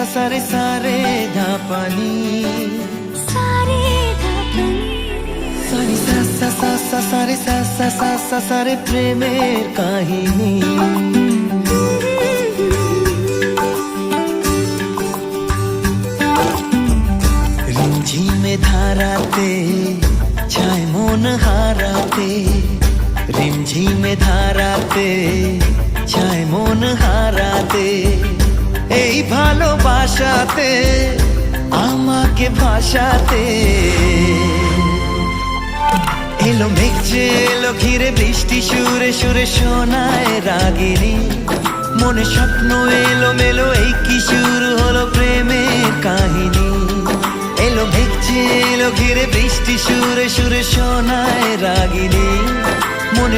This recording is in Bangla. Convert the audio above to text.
সারে সারে ধাপানি সারে প্রেমের কাহিনী রিমঝিমে ধারাতে ছায় মন হারাতে রিমঝিমে ধারাতে ছায় মন হারাতে এই ভালোবাসাতে আমাকে ভাসাতে এলো মেঘ যে এলো ঘিরে বৃষ্টি সুরে সুরে শোনায় রাগিনী মনে স্বপ্ন এলো মেলো এই কি শুরু হলো প্রেমের কাহিনী এলো মেঘ যে এলো ঘিরে বৃষ্টি সুরে সুরে শোনায় রাগিনী মনে